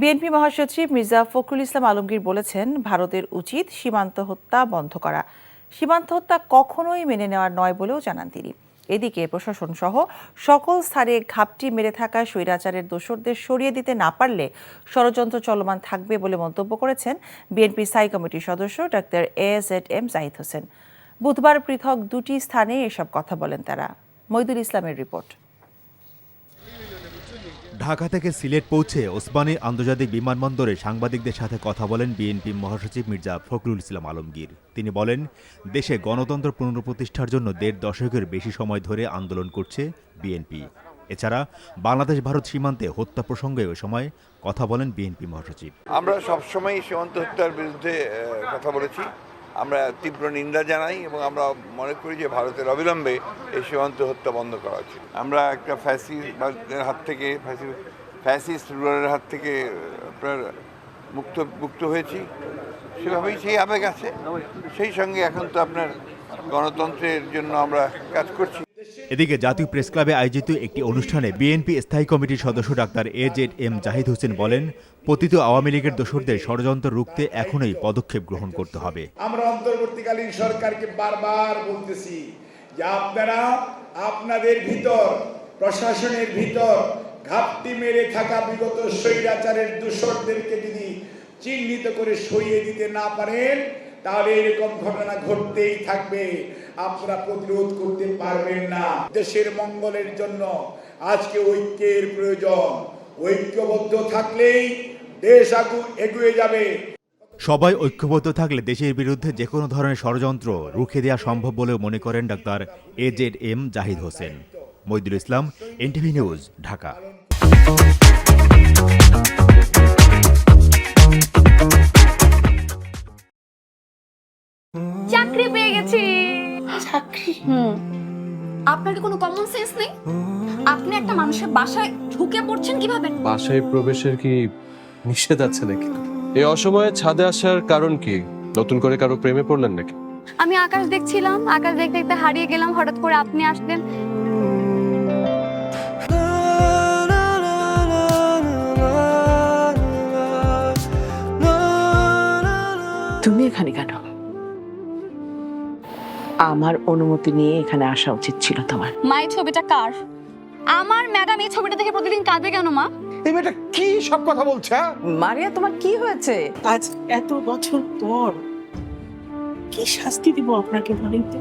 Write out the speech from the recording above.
BNP মহাসচিব মির্জা ফখরুল ইসলাম আলমগীর বলেছেন, ভারতের উচিত সীমান্ত হত্যা বন্ধ করা। সীমান্ত হত্যা কখনোই মেনে নেওয়ার নয় বলেও জানান তিনি। এদিকে প্রশাসন সহ সকল স্তরে ঘাপটি মেরে থাকা স্বৈরাচারের দোসরদের সরিয়ে দিতে না পারলে ষড়যন্ত্র চলমান থাকবে বলে মন্তব্য করেছেন বিএনপি স্থায়ী কমিটির সদস্য ডক্টর AZM জাহিদ হোসেন। বুধবার পৃথক দুটি স্থানে এসব কথা বলেন তারা। মইদুল ইসলামের রিপোর্ট। ঢাকা থেকে সিলেট পৌঁছে ওসমানী আন্তর্জাতিক বিমানবন্দরে সাংবাদিকদের সাথে কথা বলেন বিএনপি মহাসচিব মির্জা ফখরুল ইসলাম আলমগীর। তিনি বলেন, দেশে গণতন্ত্র পুনঃপ্রতিষ্ঠার জন্য ১.৫ দশকের বেশি সময় ধরে আন্দোলন করছে বিএনপি। এছাড়া বাংলাদেশ ভারত সীমান্তে হত্যা প্রসঙ্গে ওই সময় কথা বলেন বিএনপি মহাসচিব। আমরা সবসময় সীমান্ত হত্যার বিরুদ্ধে কথা বলেছি। আমরা তীব্র নিন্দা জানাই এবং আমরা মনে করি যে ভারতের অবিলম্বে এই সীমান্ত হত্যা বন্ধ করা উচিত। আমরা একটা ফ্যাসিস্টের হাত থেকে আপনার মুক্ত হয়েছি, সেভাবেই সেই আবেগ আছে। সেই সঙ্গে এখন তো আপনার গণতন্ত্রের জন্য আমরা কাজ করছি। এদিকে জাতীয় প্রেস ক্লাবে আয়োজিত একটি অনুষ্ঠানে বিএনপি স্থায়ী কমিটির সদস্য ডাক্তার AZM জাহিদ হোসেন বলেন, পতিত আওয়ামী লীগের দোসরদের ষড়যন্ত্র রুখতে এখনই পদক্ষেপ গ্রহণ করতে হবে। আমরা অন্তর্বর্তীকালীন সরকারকে বারবার বলতেছি যে আপনারা আপনাদের ভিতর, প্রশাসনের ভিতর ঘাপটি মেরে থাকা বিগত স্বৈরাচারের দোসরদেরকে যদি চিহ্নিত করে সরিয়ে দিতে না পারেন, তাহলে এরকম ঘটনা ঘটতেই থাকবে, আপনারা প্রতিরোধ করতে পারবেন না। দেশের মঙ্গলের জন্য আজকে ঐক্যের প্রয়োজন। ঐক্যবদ্ধ থাকলেই দেশ এগিয়ে যাবে। সবাই ঐক্যবদ্ধ থাকলে দেশের বিরুদ্ধে যে কোনো ধরনের ষড়যন্ত্র রুখে দেওয়া সম্ভব বলেও মনে করেন ডাক্তার AZM জাহিদ হোসেন। মইদুল ইসলাম, NTV নিউজ, ঢাকা। চাকরি পেয়ে গেছি। চাকরি? আপনার কি কোনো কমন সেন্স নেই? আপনি একটা মানুষের বাসায় ঢুকে পড়ছেন কিভাবে? বাসায় প্রবেশের কি নিষেধ আছে নাকি? এই অসময়ে ছাদে আসার কারণ কি? নতুন করে কারো প্রেমে পড়লেন নাকি? আমি আকাশ দেখছিলাম, আকাশ দেখতে দেখতে হারিয়ে গেলাম, হঠাৎ করে আপনি আসলেন। তুমি এখানে কেন? আমার অনুমতি নিয়ে এখানে আসা উচিত ছিল তোমার। মা, এই ছবিটা কার? আমার ম্যাডাম এই ছবিটা দেখে প্রতিদিন কাঁদবে কেন মা? এই মেয়েটা কি সব কথা বলছে? মারিয়া, তোমার কি হয়েছে? আজ এত বছর পর কি শাস্তি দিব আপনাকে বলেন তো?